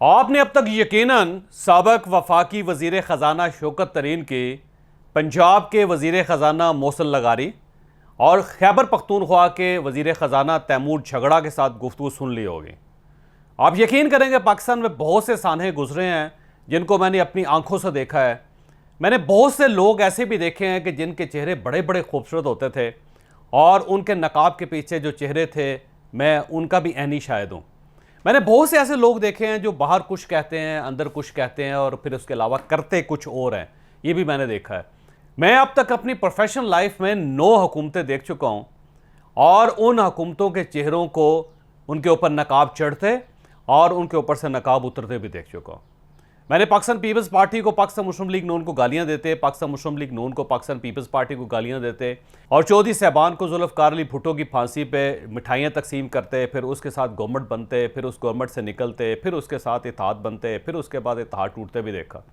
आपने अब तक यकीनन साबिक वफाकी वज़ीर ख़जाना शौकत तरीन की, पंजाब के वज़ीर ख़जाना मोहसिन लगारी और खैबर पख्तूनख्वा के वज़ीर ख़जाना तैमूर झगड़ा के साथ गुफ्तगू सुन ली होगी। आप यकीन करेंगे पाकिस्तान में बहुत से सानहे गुजरे हैं जिनको मैंने अपनी आंखों से देखा है। मैंने बहुत से लोग ऐसे भी देखे हैं कि जिनके चेहरे बड़े बड़े खूबसूरत होते थे और उनके नकाब के पीछे जो चेहरे थे मैं उनका भी ऐनी शायद हूँ। मैंने बहुत से ऐसे लोग देखे हैं जो बाहर कुछ कहते हैं, अंदर कुछ कहते हैं और फिर उसके अलावा करते कुछ और हैं। ये भी मैंने देखा है। मैं अब तक अपनी प्रोफेशनल लाइफ में 9 हुकूमतें देख चुका हूँ और उन हुकूमतों के चेहरों को उनके ऊपर नकाब चढ़ते और उनके ऊपर से नकाब उतरते भी देख चुका हूँ। मैंने पाकिस्तान पीपल्स पार्टी को पाकिस्तान मुस्लिम लीग नून को गालियां देते, पाकिस्तान मुस्लिम लीग नून को पाकिस्तान पीपल्स पार्टी को गालियां देते और चौधरी साहबान को जुल्फ़िकार अली भुट्टो की फांसी पे मिठाइयां तकसीम करते, फिर उसके साथ गवर्नमेंट बनते, फिर उस गवर्नमेंट से निकलते, फिर उसके साथ इत्तेहाद बनते, फिर उसके बाद इत्तेहाद टूटते भी देखा।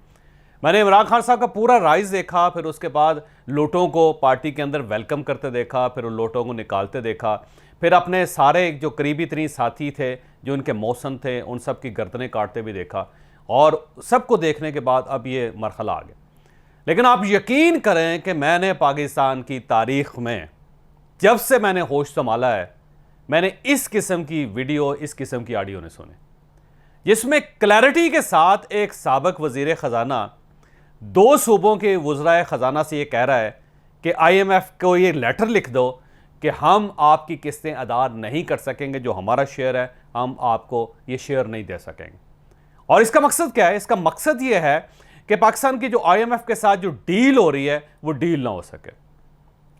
मैंने इमरान खान साहब का पूरा राइज देखा, फिर उसके बाद लोटों को पार्टी के अंदर वेलकम करते देखा, फिर उन लोटों को निकालते देखा, फिर अपने सारे जो करीबी तरीन साथी थे जो उनके मौसन थे उन सब की गर्दनें काटते भी देखा और सबको देखने के बाद अब ये मरहला आ गया। लेकिन आप यकीन करें कि मैंने पाकिस्तान की तारीख में जब से मैंने होश संभाला है मैंने इस किस्म की वीडियो, इस किस्म की ऑडियो नहीं सुने जिसमें क्लैरिटी के साथ एक साबिक वज़ीर ख़जाना 2 सूबों के वज़राए ख़जाना से ये कह रहा है कि IMF को ये लेटर लिख दो कि हम आपकी किस्तें अदा नहीं कर सकेंगे, जो हमारा शेयर है हम आपको ये शेयर नहीं दे सकेंगे। और इसका मकसद क्या है? इसका मकसद ये है कि पाकिस्तान की जो IMF के साथ जो डील हो रही है वो डील ना हो सके।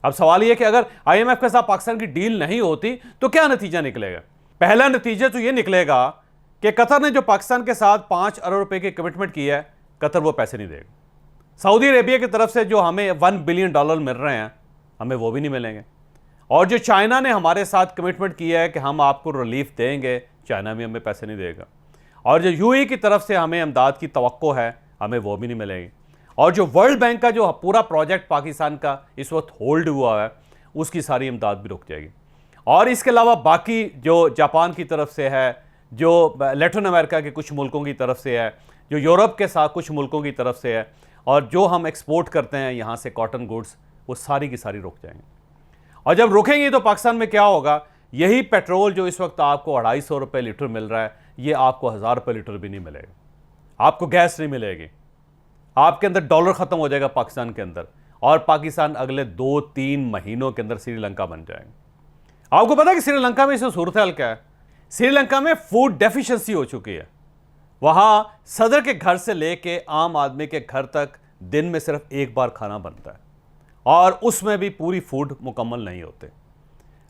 अब सवाल ये कि अगर IMF के साथ पाकिस्तान की डील नहीं होती तो क्या नतीजा निकलेगा? पहला नतीजा तो ये निकलेगा कि कतर ने जो पाकिस्तान के साथ 5 अरब रुपए की कमिटमेंट की है, कतर वो पैसे नहीं देगा। सऊदी अरेबिया की तरफ से जो हमें $1 बिलियन मिल रहे हैं हमें वो भी नहीं मिलेंगे। और जो चाइना ने हमारे साथ कमिटमेंट किया है कि हम आपको रिलीफ देंगे, चाइना भी हमें पैसे नहीं देगा। और जो UAE की तरफ से हमें इमदाद की तवक्को है हमें वो भी नहीं मिलेगी। और जो वर्ल्ड बैंक का जो पूरा प्रोजेक्ट पाकिस्तान का इस वक्त होल्ड हुआ है उसकी सारी इमदाद भी रुक जाएगी। और इसके अलावा बाकी जो जापान की तरफ से है, जो लैटिन अमेरिका के कुछ मुल्कों की तरफ से है, जो यूरोप के साथ कुछ मुल्कों की तरफ से है और जो हम एक्सपोर्ट करते हैं यहाँ से कॉटन गुड्स, वो सारी की सारी रुक जाएंगी। और जब रुकेंगी तो पाकिस्तान में क्या होगा? यही पेट्रोल जो इस वक्त आपको 250 रुपये लीटर मिल रहा है ये आपको 1000 रुपये लीटर भी नहीं मिलेगा। आपको गैस नहीं मिलेगी, आपके अंदर डॉलर ख़त्म हो जाएगा पाकिस्तान के अंदर और पाकिस्तान अगले 2-3 महीनों के अंदर श्रीलंका बन जाएगा। आपको पता है कि श्रीलंका में इस सूरत हाल क्या है? श्रीलंका में फूड डेफिशिएंसी हो चुकी है। वहां सदर के घर से लेके आम आदमी के घर तक दिन में सिर्फ एक बार खाना बनता है और उसमें भी पूरी फूड मुकम्मल नहीं होते।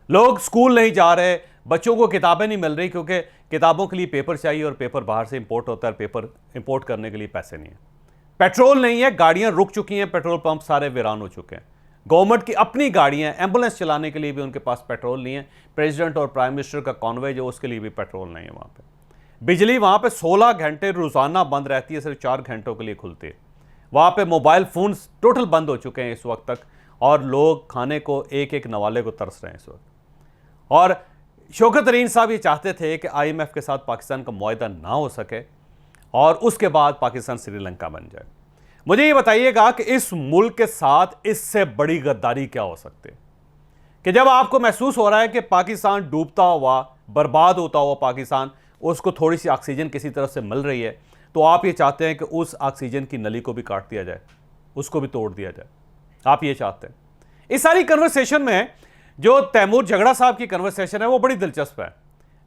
लोग स्कूल नहीं जा रहे, बच्चों को किताबें नहीं मिल रही क्योंकि किताबों के लिए पेपर चाहिए और पेपर बाहर से इंपोर्ट होता है, पेपर इंपोर्ट करने के लिए पैसे नहीं है। पेट्रोल नहीं है, गाड़ियां रुक चुकी हैं, पेट्रोल पंप सारे वीरान हो चुके हैं। गवर्नमेंट की अपनी गाड़ियां, एम्बुलेंस चलाने के लिए भी उनके पास पेट्रोल नहीं है। प्रेसिडेंट और प्राइम मिनिस्टर का कॉन्वे जो उसके लिए भी पेट्रोल नहीं है। वहां पे बिजली वहां पे 16 घंटे रोजाना बंद रहती है, सिर्फ 4 घंटों के लिए खुलती है। वहां पे मोबाइल फोन टोटल बंद हो चुके हैं इस वक्त तक और लोग खाने को एक एक नवाले को तरस रहे हैं इस वक्त। और शौकत तरीन साहब ये चाहते थे कि IMF के साथ पाकिस्तान का मुआहदा ना हो सके और उसके बाद पाकिस्तान श्रीलंका बन जाए। मुझे ये बताइएगा कि इस मुल्क के साथ इससे बड़ी गद्दारी क्या हो सकती है कि जब आपको महसूस हो रहा है कि पाकिस्तान डूबता हुआ, बर्बाद होता हुआ पाकिस्तान, उसको थोड़ी सी ऑक्सीजन किसी तरफ से मिल रही है तो आप ये चाहते हैं कि उस ऑक्सीजन की नली को भी काट दिया जाए, उसको भी तोड़ दिया जाए। आप ये चाहते हैं। इस सारी कन्वर्सेशन में जो तैमूर झगड़ा साहब की कन्वर्सेशन है वो बड़ी दिलचस्प है,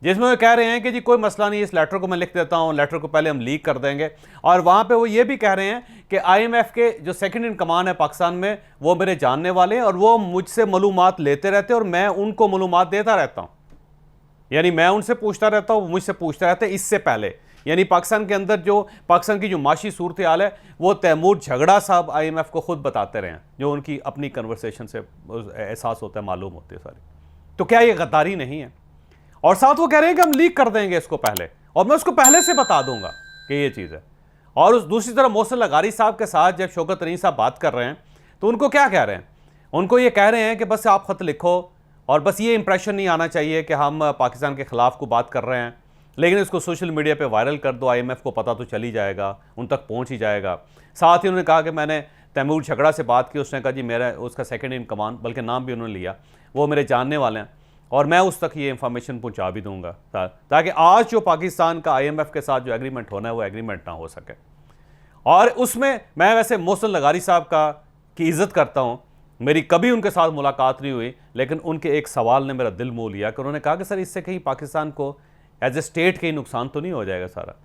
जिसमें वो कह रहे हैं कि जी कोई मसला नहीं, इस लेटर को मैं लिख देता हूं, लेटर को पहले हम लीक कर देंगे। और वहां पे वो ये भी कह रहे हैं कि IMF के जो सेकंड इन कमान है पाकिस्तान में वो मेरे जानने वाले हैं और वो मुझसे मालूमात लेते रहते हैं और मैं उनको मालूमात देता रहता हूं। यानी मैं उनसे पूछता रहता हूं, मुझसे पूछते रहते हैं इससे पहले। यानी पाकिस्तान के अंदर जो पाकिस्तान की जो माशी सूरत हाल है वो तैमूर झगड़ा साहब IMF को खुद बताते रहे हैं, जो उनकी अपनी कन्वर्सेशन से एहसास होता है, मालूम होती है सारी। तो क्या ये गद्दारी नहीं है? और साथ वो कह रहे हैं कि हम लीक कर देंगे इसको पहले और मैं उसको पहले से बता दूंगा कि ये चीज़ है। और उस दूसरी तरफ मोहसिन लगारी साहब के साथ जब शौकत तरीन साहब बात कर रहे हैं तो उनको क्या कह रहे हैं? उनको ये कह रहे हैं कि बस आप ख़त लिखो और बस ये इंप्रेशन नहीं आना चाहिए कि हम पाकिस्तान के ख़िलाफ़ को बात कर रहे हैं लेकिन इसको सोशल मीडिया पे वायरल कर दो, IMF को पता तो चल ही जाएगा, उन तक पहुंच ही जाएगा। साथ ही उन्होंने कहा कि मैंने तैमूर झगड़ा से बात की, उसने कहा जी मेरा उसका सेकंड इन कमांड, बल्कि नाम भी उन्होंने लिया, वो मेरे जानने वाले हैं और मैं उस तक ये इंफॉर्मेशन पहुंचा भी दूंगा ताकि आज जो पाकिस्तान का IMF के साथ जो एग्रीमेंट होना है वो एग्रीमेंट ना हो सके। और उसमें मैं वैसे मोहसिन लगारी साहब की इज़्ज़त करता हूँ, मेरी कभी उनके साथ मुलाकात नहीं हुई, लेकिन उनके एक सवाल ने मेरा दिल मोह लिया कि उन्होंने कहा कि सर इससे कहीं पाकिस्तान को एज ए स्टेट कहीं नुकसान तो नहीं हो जाएगा सारा।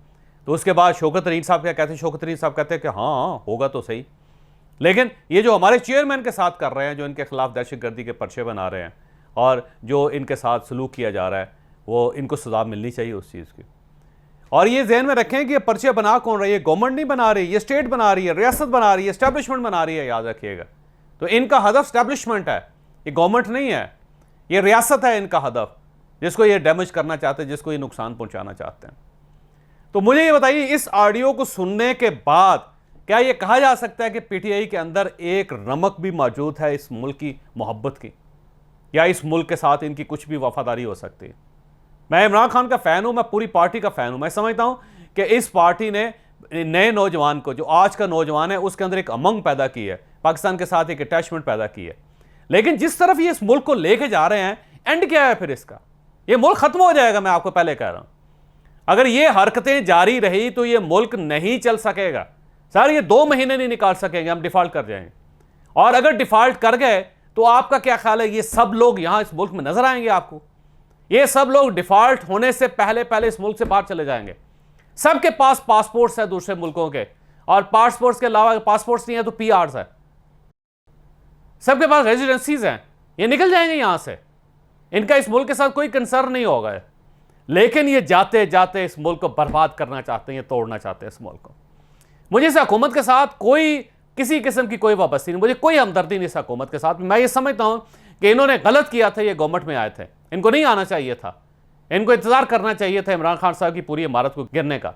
तो उसके बाद शौकत तरीन साहब क्या कहते हैं, शौकत तरीन साहब कहते हैं कि हाँ होगा तो सही, लेकिन ये जो हमारे चेयरमैन के साथ कर रहे हैं, जो इनके खिलाफ दहशतगर्दी के पर्चे बना रहे हैं और जो इनके साथ सलूक किया जा रहा है, वो इनको सजा मिलनी चाहिए उस चीज़ की। और ये जहन में रखें कि ये पर्चे बना कौन रही है, गवर्नमेंट नहीं बना रही, ये स्टेट बना रही है, रियासत बना रही है, एस्टैब्लिशमेंट बना रही है, याद रखिएगा। तो इनका हदफ एस्टैब्लिशमेंट है, ये गवर्नमेंट नहीं है, ये रियासत है इनका हदफ, जिसको ये डैमेज करना चाहते हैं, जिसको ये नुकसान पहुंचाना चाहते हैं। तो मुझे ये बताइए, इस ऑडियो को सुनने के बाद क्या ये कहा जा सकता है कि PTI के अंदर एक रमक भी मौजूद है इस मुल्क की मोहब्बत की, या इस मुल्क के साथ इनकी कुछ भी वफादारी हो सकती है? मैं इमरान खान का फ़ैन हूं, मैं पूरी पार्टी का फ़ैन हूं। मैं समझता हूं कि इस पार्टी ने नए नौजवान को, जो आज का नौजवान है, उसके अंदर एक उमंग पैदा की है, पाकिस्तान के साथ एक अटैचमेंट पैदा की है। लेकिन जिस तरफ ये इस मुल्क को लेके जा रहे हैं, एंड क्या है फिर इसका? ये मुल्क खत्म हो जाएगा, मैं आपको पहले कह रहा हूं। अगर ये हरकतें जारी रही तो ये मुल्क नहीं चल सकेगा सर, ये 2 महीने नहीं निकाल सकेंगे, हम डिफॉल्ट कर जाएंगे। और अगर डिफॉल्ट कर गए तो आपका क्या ख्याल है, ये सब लोग यहां इस मुल्क में नजर आएंगे आपको? ये सब लोग डिफॉल्ट होने से पहले पहले इस मुल्क से बाहर चले जाएंगे। सबके पास पासपोर्ट्स है दूसरे मुल्कों के, और पासपोर्ट्स के अलावा पासपोर्ट्स नहीं है तो PRs है, सबके पास रेजिडेंसीज हैं, ये निकल जाएंगे यहां से, इनका इस मुल्क के साथ कोई कंसर्न नहीं होगा। लेकिन ये जाते जाते इस मुल्क को बर्बाद करना चाहते हैं, तोड़ना चाहते हैं इस मुल्क को। मुझे इस हुकूमत के साथ कोई किसी किस्म की कोई वाबस्ती नहीं, मुझे कोई हमदर्दी नहीं इस हुकूमत के साथ। मैं ये समझता हूं कि इन्होंने गलत किया था, ये गवर्नमेंट में आए थे, इनको नहीं आना चाहिए था, इनको इंतजार करना चाहिए था इमरान खान साहब की पूरी इमारत को गिरने का,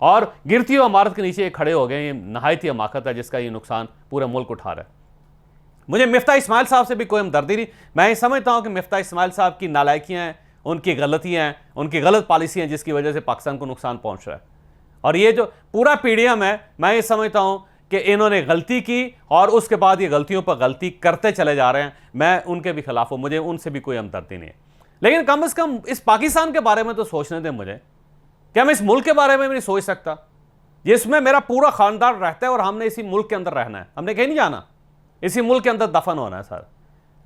और गिरती हुई इमारत के नीचे ये खड़े हो गए। ये नहायत ही हमाकत है जिसका ये नुकसान पूरा मुल्क उठा रहा है। मुझे मिफ्ता इस्माइल साहब से भी कोई हमदर्दी नहीं, मैं ये समझता हूं कि मिफ्ता इस्माइल साहब की नालायकियां हैं, उनकी गलतियां हैं, उनकी गलत पॉलिसी हैं, जिसकी वजह से पाकिस्तान को नुकसान पहुंच रहा है। और ये जो पूरा PDM है, मैं ये समझता हूं कि इन्होंने गलती की और उसके बाद ये गलतियों पर गलती करते चले जा रहे हैं। मैं उनके भी खिलाफ हूं, मुझे उनसे भी कोई हमदर्दी नहीं है, लेकिन कम से कम इस पाकिस्तान के बारे में तो सोचने दें मुझे। क्या मैं इस मुल्क के बारे में भी नहीं सोच सकता जिसमें मेरा पूरा खानदान रहता है और हमने इसी मुल्क के अंदर रहना है, हमने कहीं नहीं जाना, इसी मुल्क के अंदर दफन होना है सर।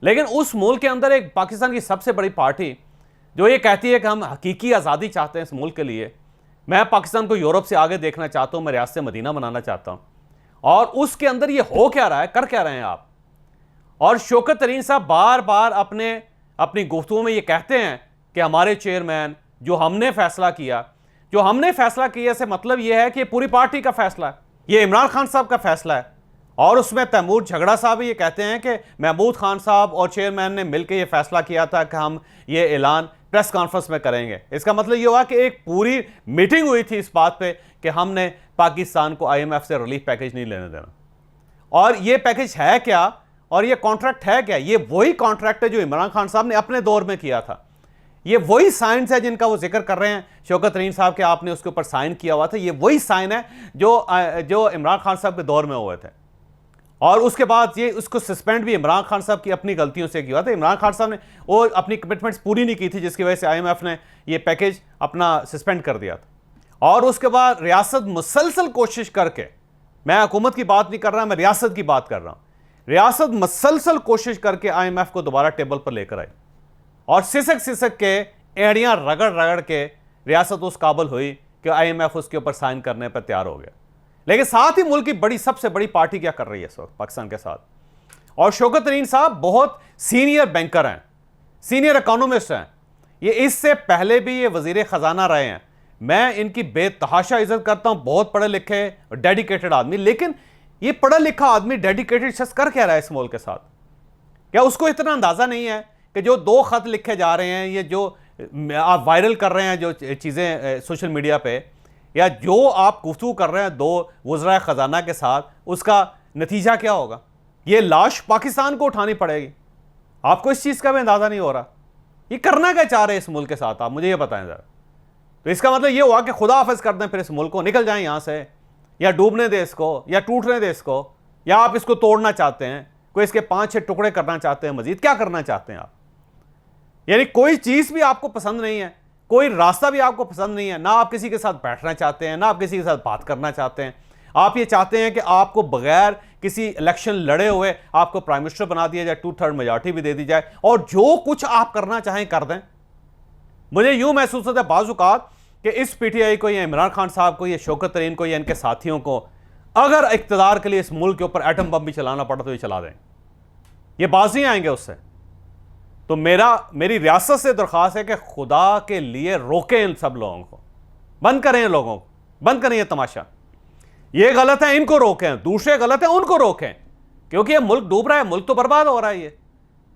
लेकिन उस मुल्क के अंदर एक पाकिस्तान की सबसे बड़ी पार्टी जो ये कहती है कि हम हकीकी आज़ादी चाहते हैं इस मुल्क के लिए, मैं पाकिस्तान को यूरोप से आगे देखना चाहता हूं, मैं रियासत मदीना बनाना चाहता हूं, और उसके अंदर ये हो क्या रहा है, कर क्या रहे हैं आप? और शौकत तरीन साहब बार बार अपनी गुफ्तगू में ये कहते हैं कि हमारे चेयरमैन, जो हमने फैसला किया से मतलब यह है कि ये पूरी पार्टी का फैसला है, ये इमरान खान साहब का फैसला है। और उसमें तैमूर झगड़ा साहब ये कहते हैं कि महमूद खान साहब और चेयरमैन ने मिलकर ये फैसला किया था कि हम ये ऐलान प्रेस कॉन्फ्रेंस में करेंगे। इसका मतलब ये हुआ कि एक पूरी मीटिंग हुई थी इस बात पे कि हमने पाकिस्तान को IMF से रिलीफ पैकेज नहीं लेने देना। और ये पैकेज है क्या, और ये कॉन्ट्रैक्ट है क्या? ये वही कॉन्ट्रैक्ट है जो इमरान खान साहब ने अपने दौर में किया था, ये वही साइंस है जिनका वो जिक्र कर रहे हैं शौकत तरीन साहब के, आपने उसके ऊपर साइन किया हुआ था। ये वही साइन है जो इमरान खान साहब के दौर में हुए थे, और उसके बाद ये उसको सस्पेंड भी इमरान खान साहब की अपनी गलतियों से किया था। इमरान खान साहब ने वो अपनी कमिटमेंट्स पूरी नहीं की थी, जिसकी वजह से IMF ने ये पैकेज अपना सस्पेंड कर दिया था। और उसके बाद रियासत मुसलसल कोशिश करके, मैं हुकूमत की बात नहीं कर रहा, मैं रियासत की बात कर रहा हूं, रियासत मुसलसल कोशिश करके IMF को दोबारा टेबल पर लेकर आई, और सिसक के एड़ियां रगड़ रगड़ के रियासत उस काबिल हुई कि IMF उसके ऊपर साइन करने पर तैयार हो गया। लेकिन साथ ही मुल्क की सबसे बड़ी पार्टी क्या कर रही है इस वक्त पाकिस्तान के साथ? और शौकत तरीन साहब बहुत सीनियर बैंकर हैं, सीनियर इकोनॉमिस्ट हैं, ये इससे पहले भी ये वजीर खजाना रहे हैं। मैं इनकी बेतहाशा इज्जत करता हूं, बहुत पढ़े लिखे डेडिकेटेड आदमी। लेकिन ये पढ़ा लिखा आदमी डेडिकेटेड शख्स कर क्या रहा है इस मुल्क के साथ? क्या उसको इतना अंदाजा नहीं है कि जो 2 खत लिखे जा रहे हैं, ये जो आप वायरल कर रहे हैं जो चीजें सोशल मीडिया पे, या जो आप गुफ्तगू कर रहे हैं 2 वज़रा खजाना के साथ, उसका नतीजा क्या होगा? ये लाश पाकिस्तान को उठानी पड़ेगी। आपको इस चीज का भी अंदाजा नहीं हो रहा। ये करना क्या चाह रहे हैं इस मुल्क के साथ, आप मुझे ये बताएं जरा। तो इसका मतलब ये हुआ कि खुदा हाफिज कर दें फिर इस मुल्क को, निकल जाएं यहां से, या डूबने दे इसको, या टूटने दे इसको, या आप इसको तोड़ना चाहते हैं, कोई इसके 5-6 टुकड़े करना चाहते हैं, मजीद क्या करना चाहते हैं आप? यानी कोई चीज भी आपको पसंद नहीं है, कोई रास्ता भी आपको पसंद नहीं है, ना आप किसी के साथ बैठना चाहते हैं, ना आप किसी के साथ बात करना चाहते हैं। आप ये चाहते हैं कि आपको बगैर किसी इलेक्शन लड़े हुए आपको प्राइम मिनिस्टर बना दिया जाए, 2/3 मेजॉरिटी भी दे दी जाए, और जो कुछ आप करना चाहें कर दें। मुझे यूं महसूस होता है बाज़-औक़ात कि इस पीटीआई को, या इमरान खान साहब को, या शौकत तरीन को, या इनके साथियों को अगर इक़्तिदार के लिए इस मुल्क के ऊपर एटम बम भी चलाना पड़ा तो ये चला दें, ये बाज नहीं आएंगे उससे। तो मेरी रियासत से दरख्वास्त है कि खुदा के लिए रोकें इन सब लोगों को, बंद करें इन लोगों को, बंद करें ये तमाशा। ये गलत है, इनको रोकें, दूसरे गलत है उनको रोकें, क्योंकि ये मुल्क डूब रहा है, मुल्क तो बर्बाद हो रहा है। ये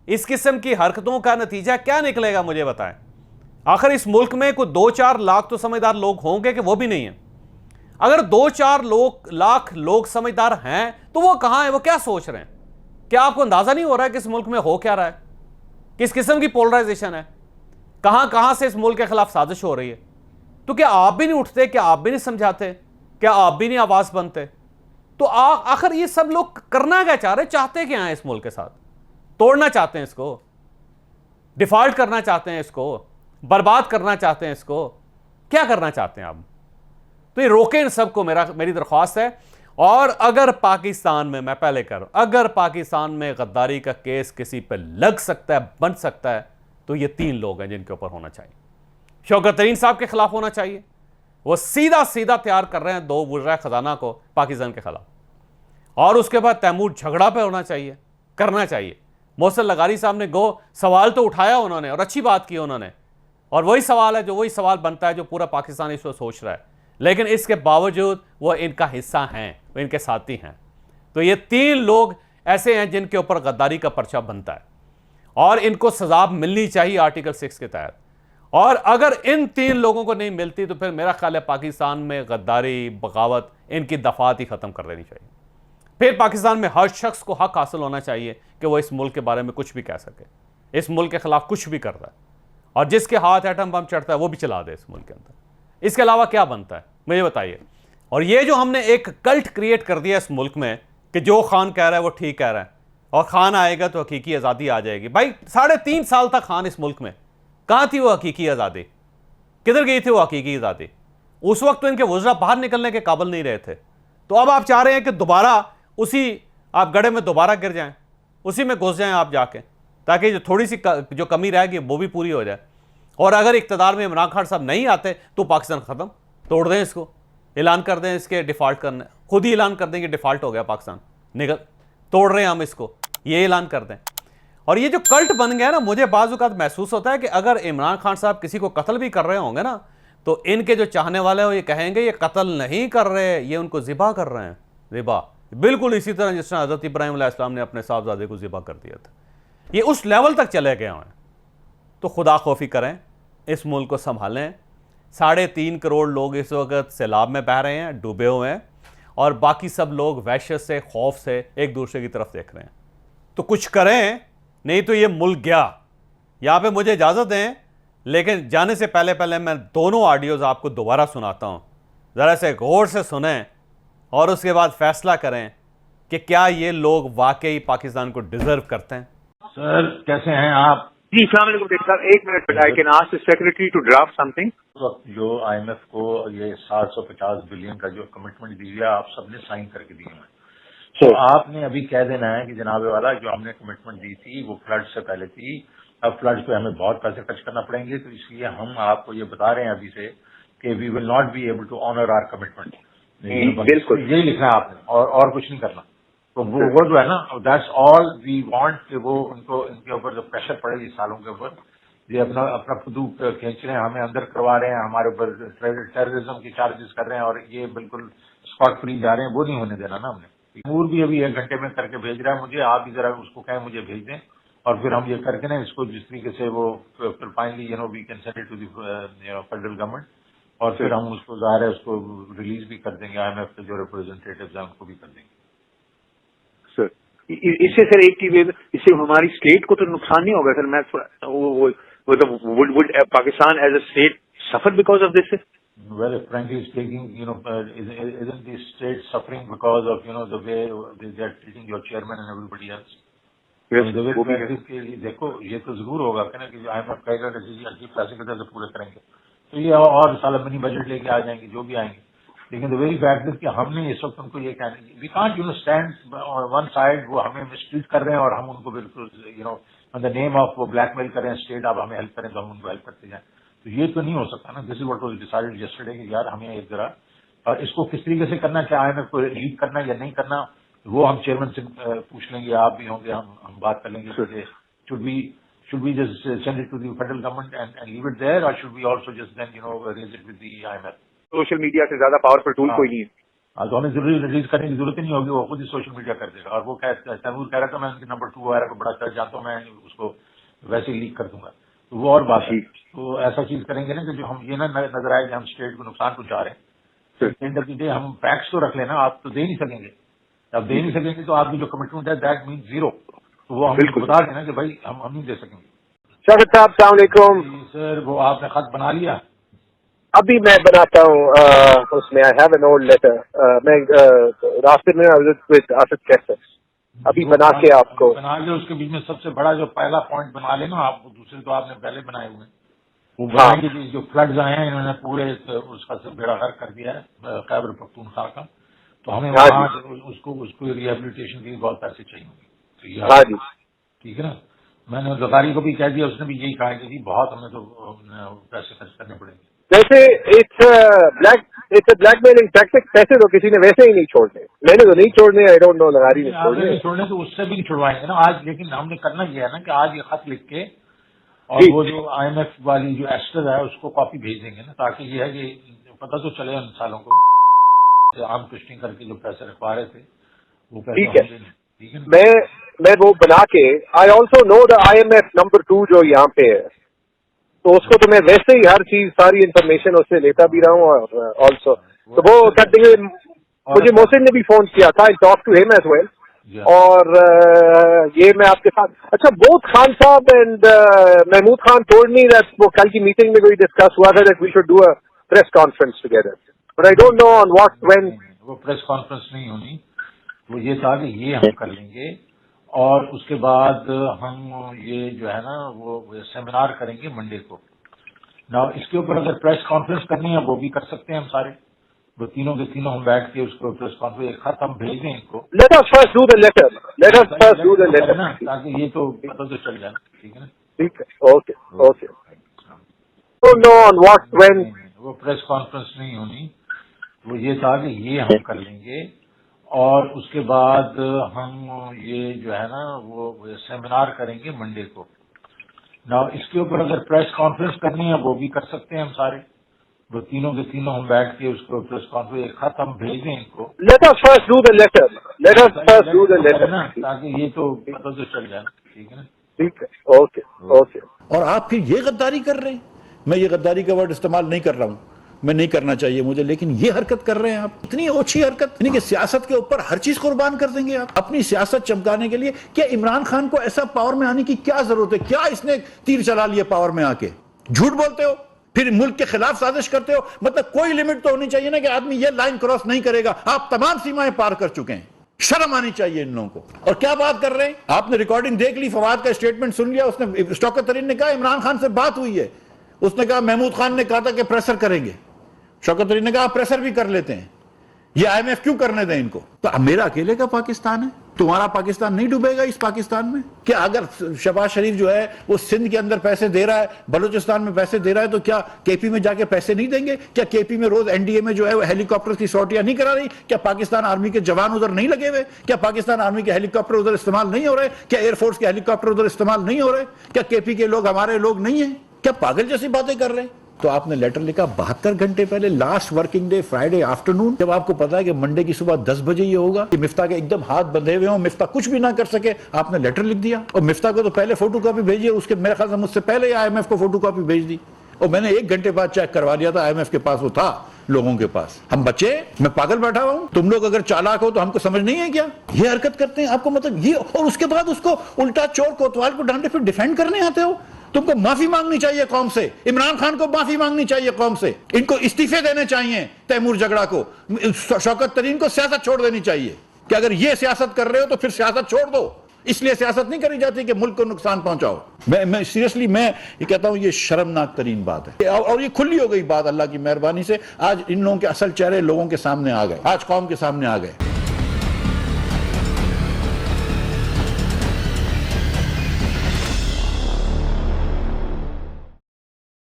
इस किस्म की हरकतों का नतीजा क्या निकलेगा मुझे बताएं। आखिर इस मुल्क में कोई 2-4 लाख तो समझदार लोग होंगे कि वो भी नहीं है? अगर 2-4 लाख लोग समझदार हैं तो वो कहां है, वो क्या सोच रहे हैं? क्या आपको अंदाजा नहीं हो रहा है कि इस मुल्क में हो क्या रहा है, किस किस्म की पोलराइजेशन है, कहां कहां से इस मुल्क के खिलाफ साजिश हो रही है? तो क्या आप भी नहीं उठते, क्या आप भी नहीं समझाते, क्या आप भी नहीं आवाज बनते? तो आखिर ये सब लोग करना क्या चाह रहे, चाहते क्या हैं इस मुल्क के साथ? तोड़ना चाहते हैं इसको, डिफॉल्ट करना चाहते हैं इसको, बर्बाद करना चाहते हैं इसको, क्या करना चाहते हैं आप? तो ये रोकें इन सबको, मेरी दरख्वास्त है। और अगर पाकिस्तान में, मैं पहले कर रहा हूं, अगर पाकिस्तान में गद्दारी का केस किसी पे लग सकता है, बन सकता है, तो ये 3 लोग हैं जिनके ऊपर होना चाहिए। शौकत तरीन साहब के खिलाफ होना चाहिए, वो सीधा तैयार कर रहे हैं 2 वज़ीर खजाना को पाकिस्तान के खिलाफ। और उसके बाद तैमूर झगड़ा पे होना चाहिए, करना चाहिए। मोहसिन लगारी साहब ने सवाल तो उठाया उन्होंने, और अच्छी बात की उन्होंने, और वही सवाल है, जो वही सवाल बनता है जो पूरा पाकिस्तान इस वक्त सोच रहा है, लेकिन इसके बावजूद वो इनका हिस्सा हैं, वो इनके साथी हैं। तो ये 3 लोग ऐसे हैं जिनके ऊपर गद्दारी का पर्चा बनता है, और इनको सजा मिलनी चाहिए आर्टिकल 6 के तहत। और अगर इन 3 लोगों को नहीं मिलती तो फिर मेरा ख्याल है पाकिस्तान में गद्दारी, बगावत, इनकी दफात ही खत्म कर देनी चाहिए। फिर पाकिस्तान में हर शख्स को हक हासिल होना चाहिए कि वो इस मुल्क के बारे में कुछ भी कह सके, इस मुल्क के खिलाफ कुछ भी करता है, और जिसके हाथ एटम बम चढ़ता है वो भी चला दे इस मुल्क के अंदर। इसके अलावा क्या बनता है मुझे बताइए। और ये जो हमने एक कल्ट क्रिएट कर दिया इस मुल्क में कि जो खान कह रहा है वो ठीक कह रहा है, और खान आएगा तो हकीकी आज़ादी आ जाएगी। भाई 3.5 साल तक खान इस मुल्क में, कहां थी वो हकीकी आज़ादी? किधर गई थी वो हकीकी आज़ादी? उस वक्त तो इनके वज़रा बाहर निकलने के काबिल नहीं रहे थे। तो अब आप चाह रहे हैं कि दोबारा उसी आप गड्ढे में दोबारा गिर जाएं, उसी में घुस जाएं आप जाके, ताकि जो थोड़ी सी जो कमी रहेगी वो भी पूरी हो जाए। और अगर इक़्तिदार में इमरान खान साहब नहीं आते तो पाकिस्तान ख़त्म, तोड़ दें इसको, ऐलान कर दें इसके डिफ़ॉल्ट करने, खुद ही ऐलान कर दें कि डिफ़ॉल्ट हो गया पाकिस्तान, निकल, तोड़ रहे हैं हम इसको, ये ऐलान कर दें। और ये जो कल्ट बन गया ना, मुझे बाज़ औक़ात महसूस होता है कि अगर इमरान खान साहब किसी को कत्ल भी कर रहे होंगे ना, तो इनके जो चाहने वाले हैं ये कहेंगे ये कत्ल नहीं कर रहे, ये उनको ज़िबा कर रहे हैं, ज़िबा। बिल्कुल इसी तरह जिस तरह हज़रत इब्राहीम अलैहिस्सलाम ने अपने साहबजादे को ज़िबा कर दिया था, ये उस लेवल तक चले गए हैं। तो खुदा खौफी करें, इस मुल्क को संभालें। 3.5 करोड़ लोग इस वक्त सैलाब में बह रहे हैं, डूबे हुए हैं, और बाकी सब लोग वहशत से, खौफ से एक दूसरे की तरफ देख रहे हैं। तो कुछ करें, नहीं तो ये मुल्क गया। यहाँ पे मुझे इजाज़त दें, लेकिन जाने से पहले मैं दोनों ऑडियोज़ आपको दोबारा सुनाता हूँ, ज़रा से गौर से सुनें और उसके बाद फैसला करें कि क्या ये लोग वाकई पाकिस्तान को डिज़र्व करते हैं। सर कैसे हैं आप? जी सलाम अलैकुम साहब, 1 minute, I can ask the secretary to draft something. जो IMF को ये 750 बिलियन का जो कमिटमेंट दी है आप सबने साइन करके दिए हैं, तो आपने अभी कह देना है कि जनाब वाला जो हमने कमिटमेंट दी थी वो फ्लड से पहले थी, अब फ्लड पे हमें बहुत पैसे खर्च करना पड़ेंगे, तो इसलिए हम आपको ये बता रहे हैं अभी से कि we will not be able to honour our commitment. बिल्कुल यही लिखना है आपने, और कुछ नहीं करना। तो वो जो है ना, दैट्स ऑल वी वांट कि वो उनको इनके ऊपर जो प्रेशर पड़े इस सालों के ऊपर, ये अपना खुदू खींच रहे हैं, हमें अंदर करवा रहे हैं, हमारे ऊपर टेररिज्म की चार्जेस कर रहे हैं, और ये बिल्कुल स्पॉट फ्री जा रहे हैं, वो नहीं होने देना ना हमने। तैमूर भी अभी 1 घंटे में करके भेज रहा है मुझे, आप भी जरा उसको कहें मुझे भेज दें, और फिर हम ये करके ना इसको जिस तरीके से वो फिर finally we can send it to the federal government, और फिर हम उसको ज़ाहिर है उसको रिलीज भी कर देंगे, IMF के जो रिप्रेजेंटेटिव्स हैं उनको भी कर देंगे। सर इससे सर एक चीज, इससे हमारी स्टेट को तो नुकसान नहीं होगा सर? मैं would Pakistan as a suffer because of this? Well, frankly speaking, isn't the state suffering because of, the way they are treating your chairman and everybody else? Yes, The way वो भी है। practice के लिए देखो, ये तो जरूर होगा कि ना कि IMF कहेगा कि जी अजीब पैसे किधर से पूरे करेंगे, तो ये और साला मिनी बजट लेके आ जाएंगे, जो भी आएंगे। लेकिन द वेरी फैक्ट कि हमने इस वक्त उनको ये कहना, we can't stand one side, वो हमें मिसट्रीट कर रहे हैं और हम उनको बिल्कुल ऑन द नेम ऑफ वो ब्लैकमेल कर रहे हैं, स्टेट आप हमें हेल्प करें तो हम उनको हेल्प करते जाएं। तो ये तो नहीं हो सकता ना। This is what was decided yesterday कि यार हमें एक जरा, और इसको किस तरीके से करना, क्या IMF को लीड करना या नहीं करना, वो हम चेयरमैन से पूछ लेंगे, आप भी होंगे, हम बात कर लेंगे। Should we just send it to the federal government and leave it there, or should we also just then raise it with the IMF? Social media से ज्यादा पावरफुल टूल कोई नहीं है। तो हमें जरूरी रिलीज करने की जरूरत ही नहीं होगी, वो खुद ही सोशल मीडिया कर देगा। और वो तैमूर कह रहा था मैं उनके नंबर 2 वगैरह को बड़ा कर जानता हूँ, मैं उसको वैसे ही लीक कर दूंगा, तो वो और बात है। तो ऐसा चीज करेंगे ना कि जो हम ये ना नजर आए कि हम स्टेट को नुकसान पहुंचा रहे हैं। एंड ऑफ द डे हम फैक्ट्स तो रख लेना, आप तो दे नहीं सकेंगे। आप दे नहीं सकेंगे तो आपकी जो कमिटमेंट है दैट मीन जीरो, तो वो हम बता देना कि भाई हम नहीं दे सकेंगे। शौकत साहब अस्सलाम वालेकुम। सर वो आपने खत बना लिया? अभी मैं बनाता हूँ उसमें I have an old letter, मैं रास्ते में विद आसिफ कैसर अभी बना के आपको बना ले। उसके बीच में सबसे बड़ा जो पहला पॉइंट बना लेना आप, दूसरे तो आपने पहले बनाए हुए हैं, वो बनाएंगे कि जो फ्लड्स आए हैं इन्होंने पूरे उसका सब बेड़ा गर्क कर दिया है खैबर पख्तूनख्वा का, तो हमें वहाँ उसको रिहेबिलिटेशन के लिए बहुत पैसे चाहिए होंगे। हाँ जी ठीक है ना। मैंने जरदारी को भी कह दिया, उसने भी यही कहा कि जी बहुत हमें तो पैसे खर्च करने पड़ेंगे। वैसे इट्स ब्लैकमेलिंग टैक्टिक। पैसे तो किसी ने वैसे ही नहीं छोड़ने, मैंने तो नहीं छोड़ने, आई डोंट नो लगारी ने छोड़ने तो उससे भी नहीं छुड़वाएंगे ना आज। लेकिन हमने करना यह है ना कि आज ये खत लिख के और वो जो IMF वाली जो एस्टर है उसको कॉपी भेज देंगे ना, ताकि ये है कि पता तो चले उन सालों को आम ट्विस्टिंग करके जो पैसे रखवा रहे थे वो पैसे होंगे नहीं। ठीक है, मैं वो बना के, I also know the IMF number 2 जो यहाँ पे है, तो उसको तो मैं वैसे ही हर चीज सारी इंफॉर्मेशन उससे लेता भी रहा हूँ। और ऑल्सो तो वो कर देंगे। मुझे मोहसिन ने भी फोन किया था, I talk to him as well. और ये मैं आपके साथ, अच्छा बोथ खान साहब and Mahmood Khan told me that वो कल की मीटिंग में कोई डिस्कस हुआ था that we should do a press conference together, but I don't know on what when. वो प्रेस कॉन्फ्रेंस नहीं होनी, वो ये था कि ये हम कर लेंगे और उसके बाद हम ये जो है ना वो सेमिनार करेंगे मंडे को ना। इसके ऊपर अगर प्रेस कॉन्फ्रेंस करनी है वो भी कर सकते हैं हम सारे, वो तीनों के तीनों हम बैठ के उसको प्रेस कॉन्फ्रेंस एक खत हम भेज दें इनको। Let us first do the letter ना, ताकि ये तो पता तो चल जाए। ठीक है ना, ठीक है, okay no on what when. वो प्रेस कॉन्फ्रेंस नहीं होनी, वो ये था कि ये हम कर लेंगे और उसके बाद हम ये जो है ना वो सेमिनार करेंगे मंडे को ना। इसके ऊपर अगर प्रेस कॉन्फ्रेंस करनी है वो भी कर सकते हैं हम सारे, वो तीनों के तीनों हम बैठ के उसको प्रेस कॉन्फ्रेंस एक खत हम भेज दें इनको। Let us first do the letter ना, ताकि ये तो पता तो चल जाए। ठीक है ना, ठीक है, ओके। और आप फिर ये गद्दारी कर रहे हैं। मैं ये गद्दारी का वर्ड इस्तेमाल नहीं कर रहा हूं, मैं नहीं करना चाहिए मुझे, लेकिन ये हरकत कर रहे हैं आप, इतनी ओछी हरकत, यानी कि सियासत के ऊपर हर चीज कुर्बान कर देंगे आप अपनी सियासत चमकाने के लिए। क्या इमरान खान को ऐसा पावर में आने की क्या जरूरत है? क्या इसने तीर चला लिया पावर में आके? झूठ बोलते हो, फिर मुल्क के खिलाफ साजिश करते हो। मतलब कोई लिमिट तो होनी चाहिए ना कि आदमी ये लाइन क्रॉस नहीं करेगा। आप तमाम सीमाएं पार कर चुके हैं, शर्म आनी चाहिए इन लोगों को। और क्या बात कर रहे हैं? आपने रिकॉर्डिंग देख ली, फवाद का स्टेटमेंट सुन लिया। उसने शौकत तरीन ने कहा इमरान खान से बात हुई है, उसने कहा महमूद खान ने कहा था कि प्रेशर करेंगे, शौकत तरीन ने कहा प्रेशर भी कर लेते हैं, ये IMF क्यों करने दें इनको? तो अब मेरा अकेले का पाकिस्तान है, तुम्हारा पाकिस्तान नहीं डूबेगा इस पाकिस्तान में? क्या अगर शहबाज शरीफ जो है वो सिंध के अंदर पैसे दे रहा है, बलूचिस्तान में पैसे दे रहा है, तो क्या KP में जाके पैसे नहीं देंगे? क्या KP में रोज NDA में जो है वो हेलीकॉप्टर की सॉटियां नहीं करा रही? क्या पाकिस्तान आर्मी के जवान उधर नहीं लगे हुए? क्या पाकिस्तान आर्मी के हेलीकॉप्टर उधर इस्तेमाल नहीं हो रहे? क्या एयरफोर्स के हेलीकॉप्टर उधर इस्तेमाल नहीं हो रहे? क्या KP के लोग हमारे लोग नहीं है? क्या पागल जैसी बातें कर रहे हैं? तो आपने लेटर लिखा 72 घंटे पहले, last working day Friday afternoon, जब आपको पता है कि मंडे की सुबह 10 बजे ये होगा, कि मिफ्ता के एकदम हाथ बंधे हुए हों, मिफ्ता कुछ भी ना कर सके, आपने लेटर लिख दिया। और मिफ्ता को तो पहले फोटो कॉपी भेजी, उसके मेरे ख्याल से मुझसे पहले IMF को फोटो कॉपी भेज दी, और मैंने 1 घंटे बाद चेक करवा लिया था, IMF के पास वो था, लोगों के पास। हम बच्चे, मैं पागल बैठा हुआ हूं? तुम लोग अगर चालाक हो तो हमको समझ नहीं है क्या? ये हरकत करते हैं आपको, मतलब ये, और उसके बाद उसको उल्टा चोर कोतवाल को डांटे फिर डिफेंड करने आते हो। तुमको माफी मांगनी चाहिए कौम से, इमरान खान को माफी मांगनी चाहिए कौम से, इनको इस्तीफे देने चाहिए, तैमूर जगड़ा को, शौकत तरीन को सियासत छोड़ देनी चाहिए कि अगर ये सियासत कर रहे हो तो फिर सियासत छोड़ दो। इसलिए सियासत नहीं करी जाती कि मुल्क को नुकसान पहुंचाओ। मैं सीरियसली मैं ये कहता हूं, ये शर्मनाक तरीन बात है। और ये खुली हो गई बात अल्लाह की मेहरबानी से। आज इन लोगों के असल चेहरे लोगों के सामने आ गए, आज कौम के सामने आ गए।